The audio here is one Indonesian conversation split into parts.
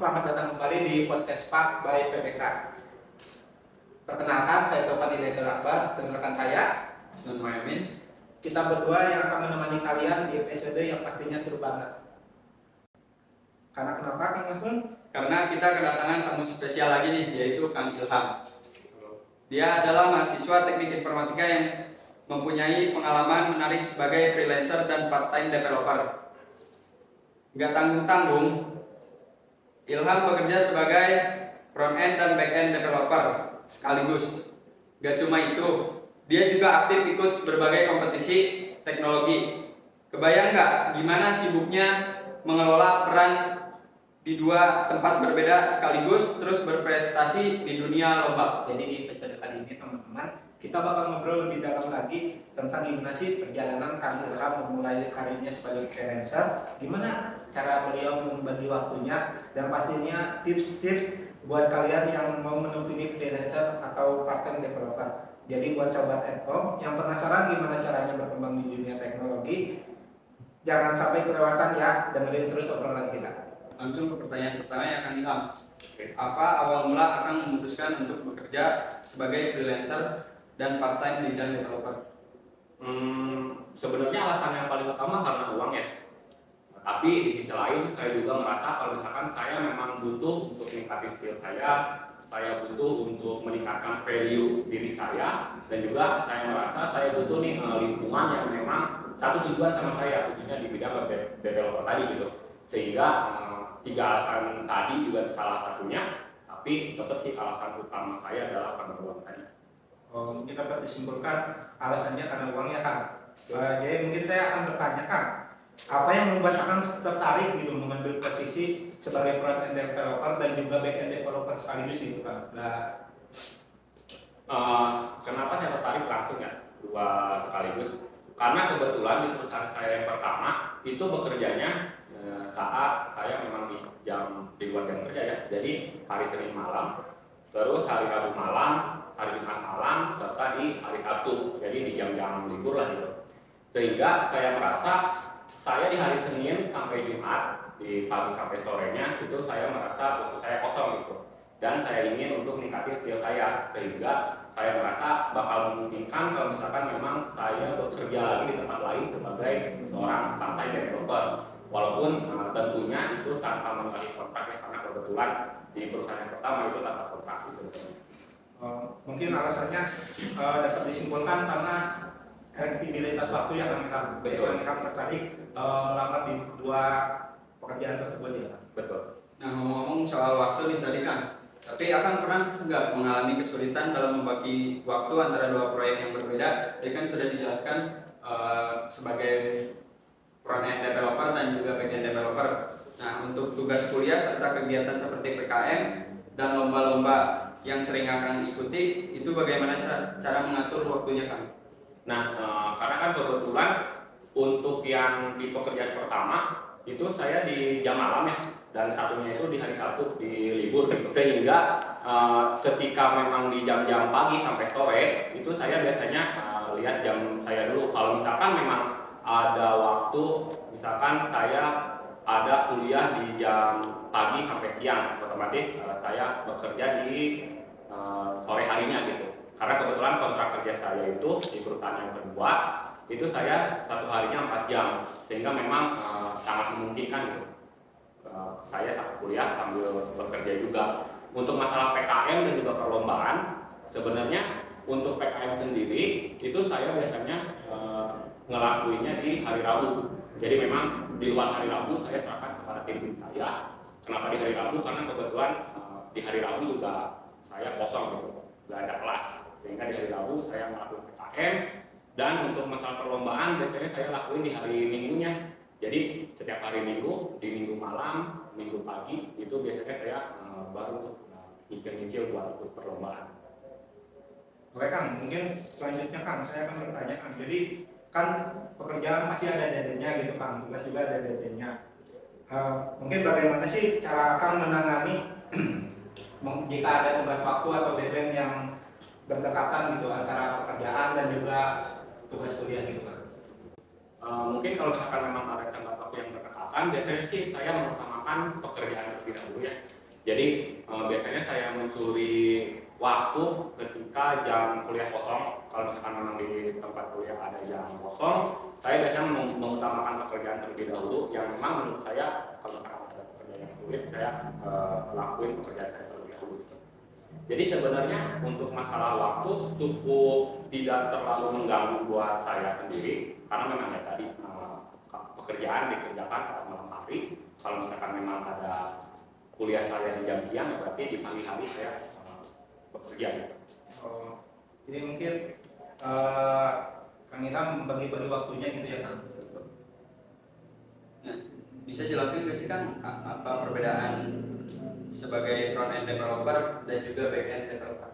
selamat datang kembali di podcast Pak by PPK. Perkenalkan, saya Taufan Hidayat Akbar dan rekan saya, Mas Nun Muhammad. Kita berdua yang akan menemani kalian di episode yang pastinya seru banget. Karena kenapa, Kang Mas Nun? Karena kita kedatangan tamu spesial lagi nih, yaitu Kang Ilham. Dia adalah mahasiswa teknik informatika yang mempunyai pengalaman menarik sebagai freelancer dan part-time developer. Nggak tanggung-tanggung, Ilham bekerja sebagai front-end dan back-end developer sekaligus. Nggak cuma itu, dia juga aktif ikut berbagai kompetisi teknologi. Kebayang nggak gimana sibuknya mengelola peran di dua tempat berbeda sekaligus terus berprestasi di dunia lomba. Jadi di episode kali ini teman-teman, kita bakal ngobrol lebih dalam lagi tentang gimana sih perjalanan Kang Ilham memulai karirnya sebagai freelancer, gimana cara beliau membagi waktunya, dan pastinya tips-tips buat kalian yang mau menempuh freelancer atau part-time developer. Jadi buat sahabat Eko yang penasaran gimana caranya berkembang di dunia teknologi, jangan sampai kelewatan ya, dengerin terus obrolan kita. Langsung ke pertanyaan pertama ya Kang Ilham. Apa awal mula akan memutuskan untuk bekerja sebagai freelancer dan part-time di bidang developer? Sebenarnya alasan yang paling utama karena uang ya. Tapi di sisi lain saya juga merasa kalau misalkan saya memang butuh untuk meningkatkan skill saya butuh untuk meningkatkan value diri saya, dan juga saya merasa saya butuh nih lingkungan yang memang satu tujuan sama saya, khususnya di bidang developer tadi gitu. Sehingga tiga alasan tadi juga salah satunya, tapi tetap sih alasan utama saya adalah karena uang tadi. Mungkin dapat disimpulkan alasannya karena uang ya Kang. Jadi mungkin saya akan bertanya Kang, apa yang membuat Kang tertarik gitu mengambil posisi sebagai front-end developer dan juga back-end developer sekaligus itu Kang? Kenapa saya tertarik langsung ya dua sekaligus? Karena kebetulan di perusahaan saya yang pertama itu bekerjanya saat saya memang di luar jam kerja ya. Jadi hari Senin malam, terus hari Rabu malam, hari Jumat malam, serta di hari Sabtu. Jadi di jam-jam libur lah gitu. Sehingga saya merasa saya di hari Senin sampai Jumat, di pagi sampai sorenya itu saya merasa waktu saya kosong gitu. Dan saya ingin untuk meningkatkan skill saya, sehingga saya merasa bakal memungkinkan kalau misalkan memang saya bekerja lagi di tempat lain sebagai seorang part-time developer. Walaupun tentunya itu tanpa mengalami kontrak ya, karena kebetulan di perusahaan yang pertama itu tanpa kontrak gitu. Mungkin alasannya dapat disimpulkan karena fleksibilitas waktu yang kami tertarik lama di dua pekerjaan tersebut ya. Betul. Nah, ngomong-ngomong soal waktu nih tadi Kang, tapi akan pernah nggak mengalami kesulitan dalam membagi waktu antara dua proyek yang berbeda? Tadi kan sudah dijelaskan sebagai front-end developer dan juga back-end developer. Nah, untuk tugas kuliah serta kegiatan seperti PKM dan lomba-lomba yang sering akan ikuti, itu bagaimana cara mengatur waktunya Kang? Nah, karena kan kebetulan untuk yang di pekerjaan pertama itu saya di jam malam ya, dan satunya itu di hari Sabtu di libur gitu. Sehingga ketika memang di jam-jam pagi sampai sore itu saya biasanya lihat jam saya dulu. Kalau misalkan memang ada waktu, misalkan saya ada kuliah di jam pagi sampai siang, otomatis saya bekerja di sore harinya gitu. Karena kebetulan kontrak kerja saya itu di perusahaan yang kedua itu saya satu harinya 4 jam, sehingga memang sangat memungkinkan gitu. Saya sambil kuliah sambil bekerja juga. Untuk masalah PKM dan juga perlombaan, sebenarnya untuk PKM sendiri itu saya biasanya ngelakuinnya di hari Rabu. Jadi memang di luar hari Rabu saya serahkan kepada tim saya. Kenapa di hari Rabu? Karena kebetulan di hari Rabu juga saya kosong gitu, nggak ada kelas. Sehingga di hari Rabu saya melakukan PKM, dan untuk masalah perlombaan biasanya saya lakuin di hari Minggunya. Jadi setiap hari Minggu, di Minggu malam, Minggu pagi itu biasanya saya baru nyicil-nyicil buat ikut perlombaan. Oke Kang, mungkin selanjutnya Kang saya akan bertanya Kang. Jadi kan pekerjaan pasti ada deadline-nya gitu Kang, tugas juga ada deadline-nya. Mungkin bagaimana sih cara Kang menangani jika ada tugas waktu atau deadline yang berdekatan gitu antara pekerjaan dan juga tugas kuliah gitu Kang? Mungkin kalau misalkan memang ada tenggat waktu yang berdekatan, biasanya sih saya mengutamakan mengutamakan pekerjaan terlebih dahulu ya. Jadi biasanya saya mencuri waktu ketika jam kuliah kosong. Kalau misalkan memang di tempat kuliah ada jam kosong, saya biasanya mengutamakan pekerjaan terlebih dahulu yang memang menurut saya kalau misalkan ada pekerjaan yang sulit, saya lakuin pekerjaan saya terlebih dahulu. Jadi sebenarnya untuk masalah waktu cukup tidak terlalu mengganggu buat saya sendiri karena memang ya tadi pekerjaan dikerjakan saat malam hari. Kalau misalkan memang ada kuliah saya di jam siang, ya berarti di pagi hari saya bekerja. Oh, jadi mungkin Kang Ilham membagi-bagi waktunya gitu ya Kang? Nah, bisa jelasin nggak sih Kang apa perbedaan sebagai front end developer dan juga back end developer?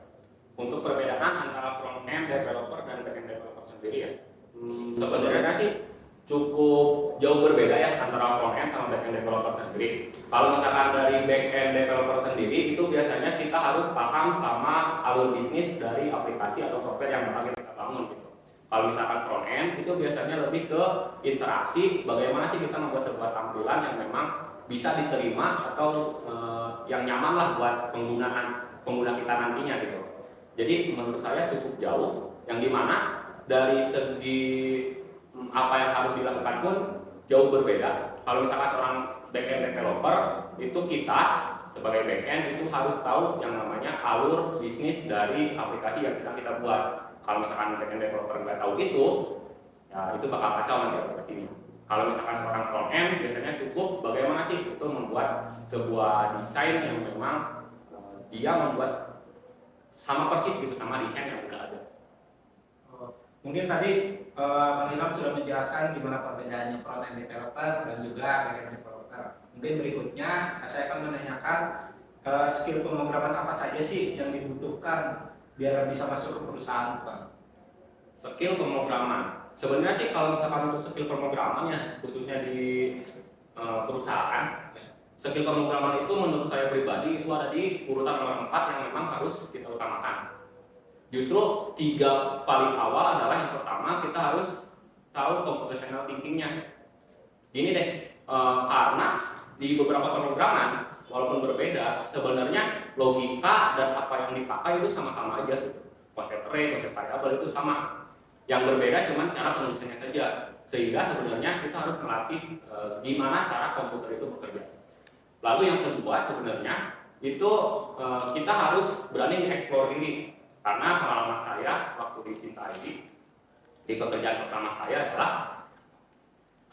Untuk perbedaan antara front end developer dan back end developer sendiri ya, sebenarnya sih cukup jauh berbeda ya antara front end sama back end developer sendiri. Kalau misalkan dari back end developer sendiri itu biasanya kita harus paham sama alur bisnis dari aplikasi atau software yang bakal kita bangun gitu. Kalau misalkan front end itu biasanya lebih ke interaksi, bagaimana sih kita membuat sebuah tampilan yang memang bisa diterima atau yang nyaman lah buat pengguna kita nantinya gitu. Jadi menurut saya cukup jauh, yang dimana dari segi apa yang harus dilakukan pun jauh berbeda. Kalau misalkan seorang backend developer itu kita sebagai backend itu harus tahu yang namanya alur bisnis dari aplikasi yang sedang kita buat. Kalau misalkan backend developer nggak tahu itu, ya itu bakal kacau nanti aplikasinya. Kalau misalkan seorang front end biasanya cukup bagaimana sih itu membuat sebuah desain yang memang dia membuat sama persis gitu sama desain yang udah ada. Mungkin tadi Bang Ilham sudah menjelaskan gimana perbedaannya front end developer dan juga back end developer. Mungkin berikutnya saya akan menanyakan skill pemrograman apa saja sih yang dibutuhkan biar bisa masuk ke perusahaan, Bang? Skill pemrograman. Sebenarnya sih kalau misalkan untuk skill pemrograman ya khususnya di perusahaan, skill pemrograman itu menurut saya pribadi itu ada di urutan nomor 4 yang memang harus kita utamakan. Justru 3 paling awal adalah yang pertama kita harus tahu computational thinking-nya. Gini deh, karena di beberapa pemrograman walaupun berbeda, sebenarnya logika dan apa yang dipakai itu sama-sama aja. Konsep array, konsep variabel itu sama. Yang berbeda cuma cara penulisannya saja. Sehingga sebenarnya kita harus melatih gimana cara komputer itu bekerja. Lalu yang kedua sebenarnya itu kita harus berani mengeksplor diri. Karena pengalaman saya waktu di Cinta ID, di pekerjaan pertama saya adalah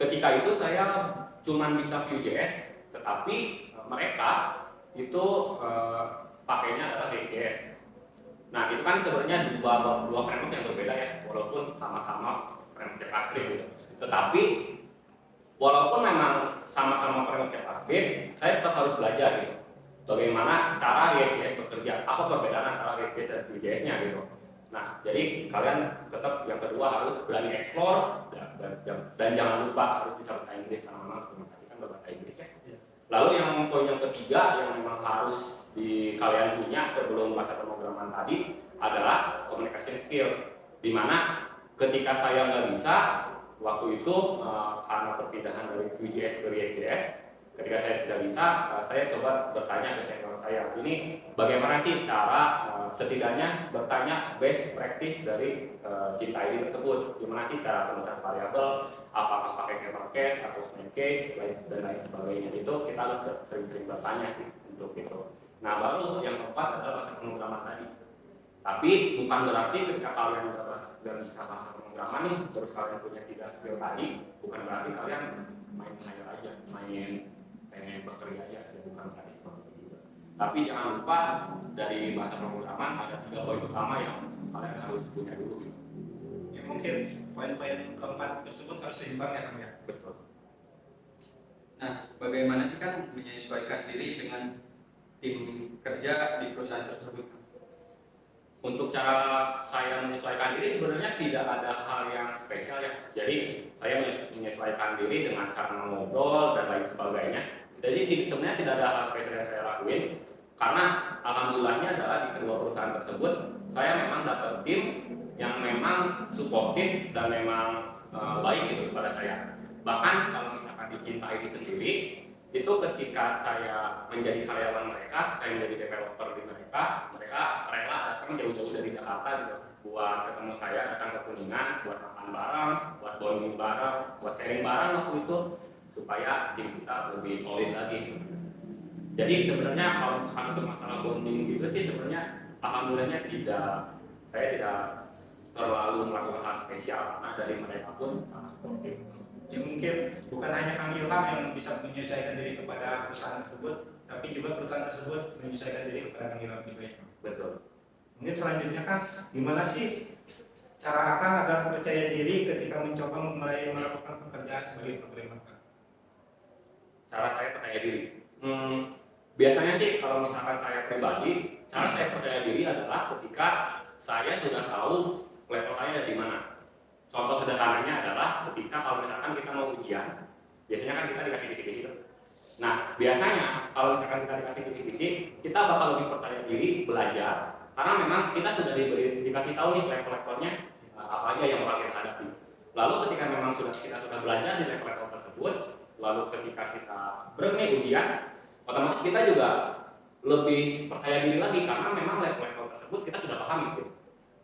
ketika itu saya cuma bisa Vue.js, tetapi mereka itu pakainya adalah React.js. Nah itu kan sebenarnya dua framework yang berbeda ya, walaupun sama-sama framework JavaScript gitu. Tetapi walaupun memang sama-sama framework JavaScript, saya tetap harus belajar gitu. Bagaimana cara React.js bekerja, apa perbedaan antara React.js dan Vue.js-nya gitu. Nah, jadi kalian tetap yang kedua harus berani explore dan jangan lupa harus bisa bahasa Inggris karena memang komunikasi kan bahasa Inggris ya. Lalu yang poin yang ketiga yang memang harus kalian punya sebelum bahasa pemrograman tadi adalah communication skill. Dimana ketika saya nggak bisa waktu itu karena perpindahan dari Vue.js ke React.js, ketika saya tidak bisa, saya coba bertanya ke senior saya, ini bagaimana sih cara setidaknya bertanya best practice dari Cinta ID tersebut, gimana sih cara penulisan variabel, apakah pakai camel case atau snake case dan lain sebagainya. Itu kita harus sering-sering bertanya sih untuk itu. Nah baru yang keempat adalah bahasa pemrograman tadi. Tapi bukan berarti ketika kalian sudah bisa bahasa pemrograman nih, terus kalian punya 3 skill tadi, bukan berarti kalian main hire aja, main pengen bekerja aja, bukan berarti seperti itu juga. Tapi jangan lupa dari bahasa pemrograman ada 3 poin utama yang kalian harus punya dulu. Ya mungkin poin-poin keempat tersebut harus seimbang ya Kang ya. Betul. Nah, bagaimana sih kan menyesuaikan diri dengan tim kerja di perusahaan tersebut? Untuk cara saya menyesuaikan diri sebenarnya tidak ada hal yang spesial ya. Jadi saya menyesuaikan diri dengan cara ngobrol dan lain sebagainya. Jadi sebenarnya tidak ada hal spesial yang saya lakuin karena alhamdulillahnya adalah di kedua perusahaan tersebut saya memang dapat tim yang memang suportif dan memang baik gitu kepada saya. Bahkan kalau misalkan di Cinta ID sendiri itu ketika saya menjadi karyawan mereka, saya menjadi developer di mereka, mereka rela datang jauh-jauh dari Jakarta gitu buat ketemu saya, datang ke Kuningan, buat makan bareng, buat bonding bareng, buat sharing bareng waktu itu supaya tim kita lebih solid lagi. Jadi sebenarnya kalau misalkan untuk masalah bonding gitu sih sebenarnya alhamdulillahnya saya tidak terlalu melakukan hal spesial karena dari mereka pun sangat supportif. Ya mungkin bukan hanya Kang Ilham yang bisa menyesuaikan diri kepada perusahaan tersebut, tapi juga perusahaan tersebut menyesuaikan diri kepada Kang Ilham juga. Betul. Mungkin selanjutnya Kang, gimana sih cara Kang agar percaya diri ketika mencoba mulai melakukan pekerjaan sebagai programmer Kang? Cara saya percaya diri. Biasanya sih kalau misalkan saya pribadi, cara saya percaya diri adalah ketika saya sudah tahu level saya di mana. Contoh sederhananya adalah ketika kalau misalkan kita mau ujian, biasanya kan kita dikasih kisi-kisi. Nah, biasanya kalau misalkan kita dikasih kisi-kisi, kita bakal lebih percaya diri belajar karena memang kita sudah dikasih tahu nih level-levelnya apa aja yang bakal kita hadapi. Lalu ketika memang kita sudah belajar di level-level tersebut, lalu ketika kita berani ujian, otomatis kita juga lebih percaya diri lagi karena memang level-level tersebut kita sudah paham gitu.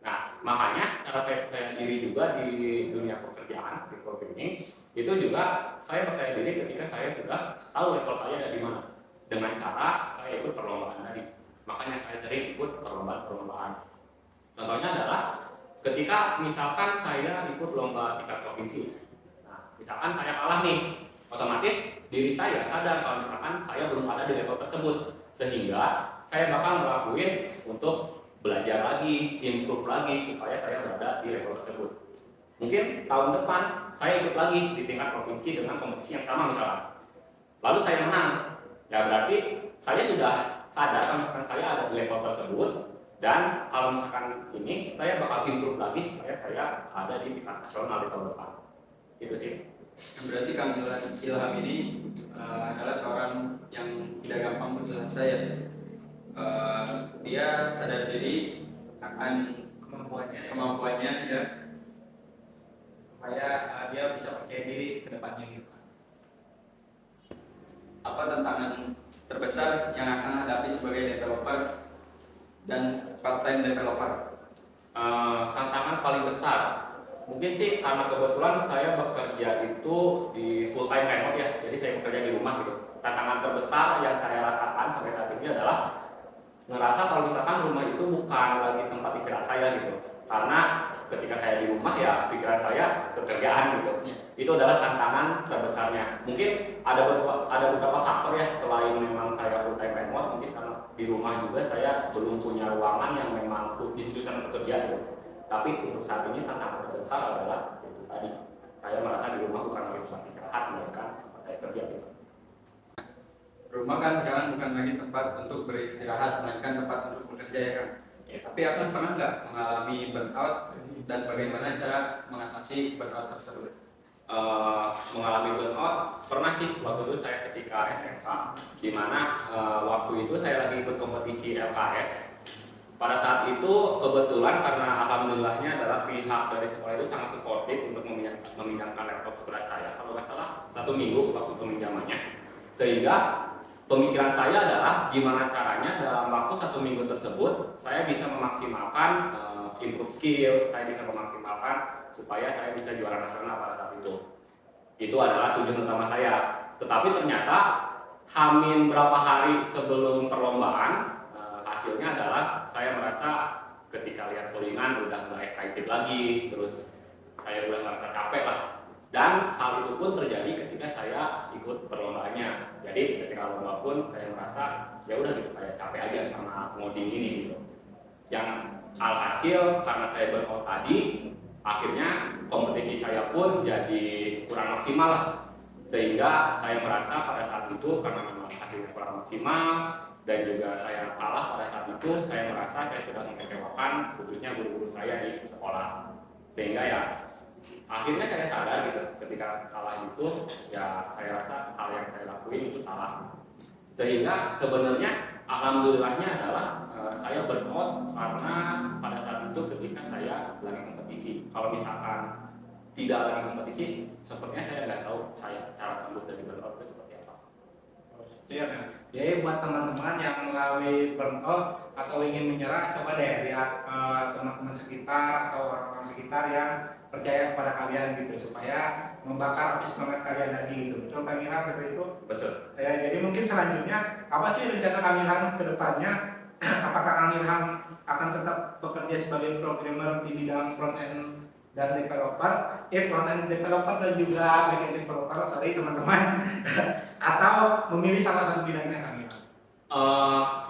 Nah, makanya cara saya percaya diri juga di dunia pekerjaan, di programming, itu juga saya percaya diri ketika saya sudah tahu level saya ada di mana. Dengan cara saya ikut perlombaan tadi. Makanya saya sering ikut perlombaan-perlombaan. Contohnya adalah ketika misalkan saya ikut lomba tingkat provinsi. Nah, misalkan saya kalah nih, otomatis diri saya sadar kalau misalkan saya belum ada di level tersebut. Sehingga saya bakal ngelakuin untuk belajar lagi, improve lagi supaya saya berada di level tersebut. Mungkin tahun depan saya ikut lagi di tingkat provinsi dengan kompetisi yang sama misalnya. Lalu saya menang, ya berarti saya sudah sadar kalau misalkan saya ada di level tersebut dan kalau misalkan ini saya bakal improve lagi supaya saya ada di tingkat nasional di tahun depan. Itu sih. Berarti Kang Ilham ini adalah seorang yang tidak gampang putus asa ya. Dia sadar diri akan kemampuannya ya, supaya dia bisa percaya diri ke depannya gitu. Apa tantangan terbesar yang akan hadapi sebagai developer dan part-time developer? Tantangan paling besar mungkin sih karena kebetulan saya bekerja itu di full time remote ya, jadi saya bekerja di rumah gitu. Tantangan terbesar yang saya rasakan sampai saat ini adalah ngerasa kalau misalkan rumah itu bukan lagi tempat istirahat saya gitu, karena ketika saya di rumah ya pikiran saya pekerjaan gitu. Itu adalah tantangan terbesarnya. Mungkin ada beberapa faktor ya, selain memang saya full time remote, mungkin karena di rumah juga saya belum punya ruangan yang memang jurusan pekerjaan gitu. Tapi untuk saat ini tantangan terbesar adalah itu tadi, saya merasa di rumah bukan lagi tempat istirahat, melainkan tempat saya kerja gitu. Rumah kan sekarang bukan lagi tempat untuk beristirahat, melainkan tempat untuk bekerja ya kan. Ya. Tapi Abang pernah nggak mengalami burnout dan bagaimana cara mengatasi burnout tersebut? Mengalami burnout pernah sih waktu itu saya ketika SMK, di mana waktu itu saya lagi ikut kompetisi LKS. Pada saat itu kebetulan karena alhamdulillahnya adalah pihak dari sekolah itu sangat suportif untuk meminjamkan laptop kepada saya, kalau nggak salah 1 minggu waktu peminjamannya. Sehingga pemikiran saya adalah gimana caranya dalam waktu 1 minggu tersebut saya bisa memaksimalkan improve skill, saya bisa memaksimalkan supaya saya bisa juara nasional pada saat itu. Itu adalah tujuan utama saya. Tetapi ternyata hamin berapa hari sebelum perlombaan, hasilnya adalah saya merasa ketika lihat pollingan udah nggak excited lagi, terus saya udah merasa capek lah. Dan hal itu pun terjadi ketika saya ikut perlombaannya. Jadi ketika lomba pun saya merasa ya udah gitu, kayak capek aja sama ngoding ini gitu. Yang alhasil karena saya burnout tadi, akhirnya kompetisi saya pun jadi kurang maksimal lah. Sehingga saya merasa pada saat itu karena memang hasilnya kurang maksimal dan juga saya kalah pada saat itu, saya merasa saya sudah mengecewakan khususnya guru-guru saya di sekolah. Sehingga ya akhirnya saya sadar gitu, ketika salah itu ya saya rasa hal yang saya lakuin itu salah. Sehingga sebenarnya alhamdulillahnya adalah saya burnout karena pada saat itu ketika saya lagi kompetisi. Kalau misalkan tidak lagi kompetisi, sepertinya saya nggak tahu saya cara sembuh dari burnout itu seperti apa. Iya kan? Jadi buat teman-teman yang melalui burnout atau ingin menyerah, coba deh lihat teman-teman sekitar atau orang-orang sekitar yang percaya kepada kalian gitu, supaya membakar api semangat kalian lagi gitu. Betul Kang Ilham seperti itu? Betul. Ya, jadi mungkin selanjutnya apa sih rencana Kang Ilham ke depannya? Apakah Kang Ilham akan tetap bekerja sebagai programmer di bidang front end dan developer, front end developer dan juga back end developer, sorry teman-teman, atau memilih salah satu bidangnya Kang Ilham?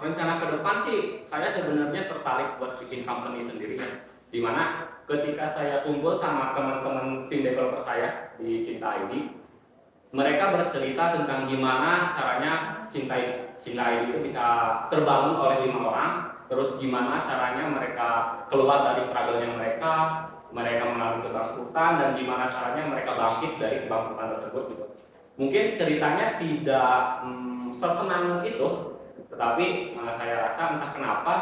Rencana ke depan sih saya sebenarnya tertarik buat bikin company sendiri ya. Dimana ketika saya kumpul sama teman-teman tim developer saya di Cinta ID, mereka bercerita tentang gimana caranya Cinta ID itu bisa terbangun oleh 5 orang, terus gimana caranya mereka keluar dari struggle-nya mereka mengalami kebangkrutan, dan gimana caranya mereka bangkit dari kebangkrutan tersebut gitu. Mungkin ceritanya tidak sesenang itu, tetapi saya rasa entah kenapa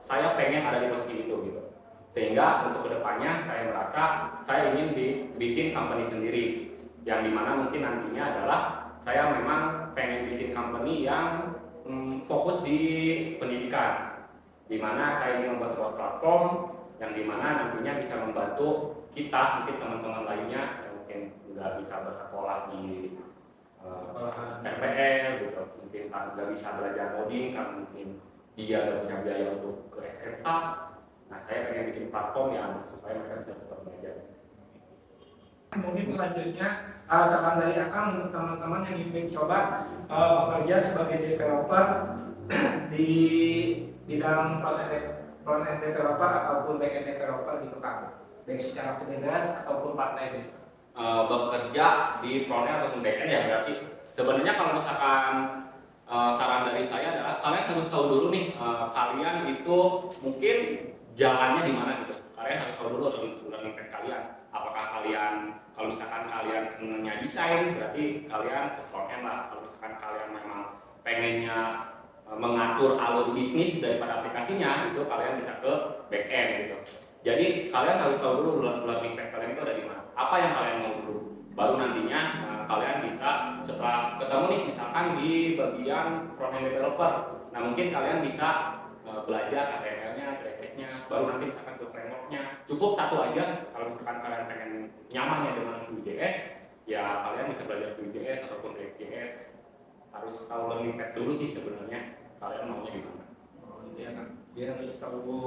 saya pengen ada di posisi itu gitu. Sehingga untuk kedepannya saya merasa saya ingin bikin company sendiri, yang dimana mungkin nantinya adalah saya memang pengen bikin company yang fokus di pendidikan, dimana saya ingin membuat sebuah platform yang dimana nantinya bisa membantu kita, mungkin teman-teman lainnya yang mungkin nggak bisa bersekolah di RPL gitu, mungkin nggak bisa belajar coding karena mungkin dia nggak punya biaya untuk ke SMK. Nah, saya pengen bikin platform yang supaya mereka bisa tetap belajar. Mungkin selanjutnya saran dari Akang untuk teman-teman yang ingin coba bekerja sebagai developer di bidang front end developer ataupun back end developer gitu Kang, baik secara freelance ataupun part time. Bekerja di frontend ataupun backend ya, berarti sebenarnya kalau misalkan saran dari saya adalah kalian harus tahu dulu nih kalian itu mungkin jalannya di mana gitu. Kalian harus tahu dulu learning path kalian. Apakah kalian, kalau misalkan kalian senangnya desain, berarti kalian ke frontend lah. Kalau misalkan kalian memang pengennya mengatur alur bisnis daripada aplikasinya, itu kalian bisa ke backend gitu. Jadi kalian harus tahu dulu learning path kalian itu ada di mana. Apa yang kalian mau dulu. Baru nantinya kalian bisa setelah ketemu nih misalkan di bagian front end developer. Nah, mungkin kalian bisa belajar HTML-nya, CSS-nya, baru nanti misalkan ke framework-nya. Cukup satu aja. Kalau misalkan kalian pengen nyamannya dengan Vue.js, ya kalian bisa belajar Vue.js ataupun React.js. Harus tahu learning path dulu sih sebenarnya. Kalian maunya di mana? Oh, gitu ya Kang. Dia harus tahu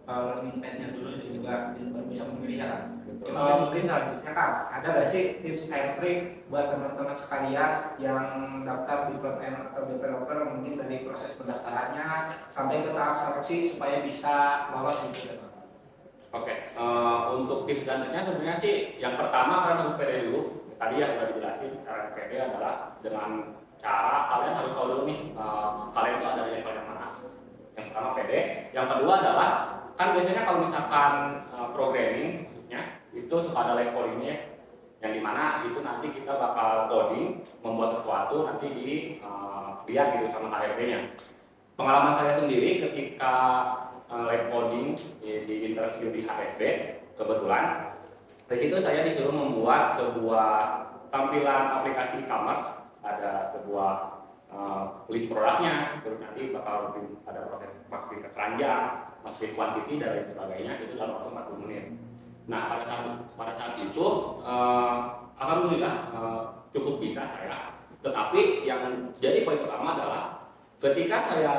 learning path-nya dulu dan juga baru bisa memilih ya Kang. Mungkin selanjutnya Kang, ada nggak sih tips and trick buat teman-teman sekalian yang daftar di front end atau developer, mungkin dari proses pendaftarannya sampai ke tahap seleksi supaya bisa lolos gitu Kang? Oke, untuk tips dan triknya sebenarnya sih yang pertama kalian harus pede dulu. Tadi yang sudah dijelasin, cara pede adalah dengan cara kalian harus tahu dulu nih kalian itu ada di level yang mana. Yang pertama pede, yang kedua adalah kan biasanya kalau misalkan programming maksudnya itu suka ada levelingnya, yang dimana itu nanti kita bakal coding membuat sesuatu nanti lihat gitu sama KRP-nya. Pengalaman saya sendiri ketika live coding di interview di HSB, kebetulan di situ saya disuruh membuat sebuah tampilan aplikasi e-commerce, ada sebuah list produknya, terus nanti bakal ada proses masukin ke keranjang, masukin quantity dan lain sebagainya, itu dalam waktu 40 menit. Nah, pada saat itu alhamdulillah cukup bisa saya. Tetapi yang jadi poin utama adalah ketika saya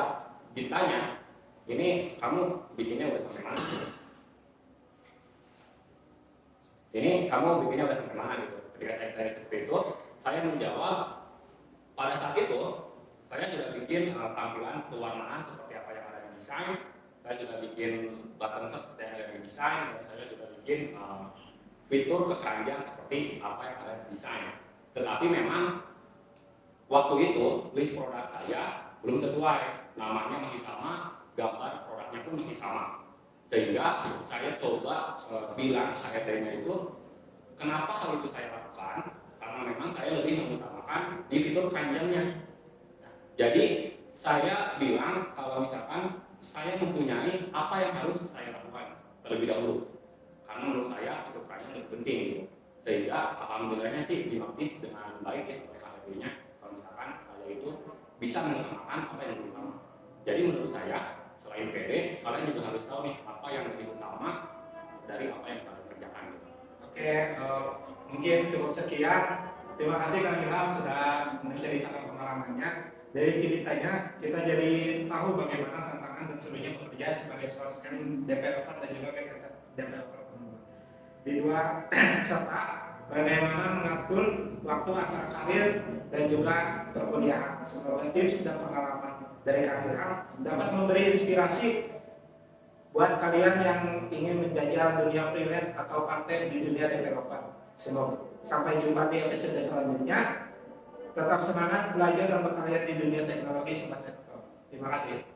ditanya, ini kamu bikinnya udah sampai mana? Ini kamu bikinnya udah sampai mana gitu. Ketika saya tanya seperti itu, saya menjawab pada saat itu saya sudah bikin tampilan pewarnaan seperti apa yang ada di desain. Saya sudah bikin button seperti yang ada di desain, dan saya sudah bikin fitur ke keranjang seperti apa yang ada di desain. Tetapi memang waktu itu list produk saya belum sesuai, namanya masih sama, gambar produknya pun masih sama. Sehingga saya coba bilang HRD-nya itu, kenapa hal itu saya lakukan? Karena memang saya lebih mengutamakan di fitur keranjangnya. Jadi saya bilang kalau misalkan saya mempunyai apa yang harus saya lakukan terlebih dahulu, karena menurut saya itu keranjang lebih penting gitu. Sehingga alhamdulillahnya sih dinotis dengan baik ya oleh HRD-nya kalau misalkan saya bisa mengembangkan apa yang lebih utama. Jadi menurut saya selain PD, kalian juga harus tahu nih apa yang lebih utama dari apa yang kalian kerjakan. Oke, mungkin cukup sekian. Terima kasih Kang Ilham sudah menceritakan pengalamannya. Dari ceritanya kita jadi tahu bagaimana tantangan dan serunya bekerja sebagai front-end developer dan juga back-end developer. Di dua serta bagaimana mengatur waktu antar karir dan juga perkuliahan. Semoga tips dan pengalaman dari Kang Ilham dapat memberi inspirasi buat kalian yang ingin menjajal dunia freelance atau part-time di dunia developer. Semoga sampai jumpa di episode selanjutnya. Tetap semangat belajar dan berkarya di dunia teknologi Sobat Tekno. Terima kasih.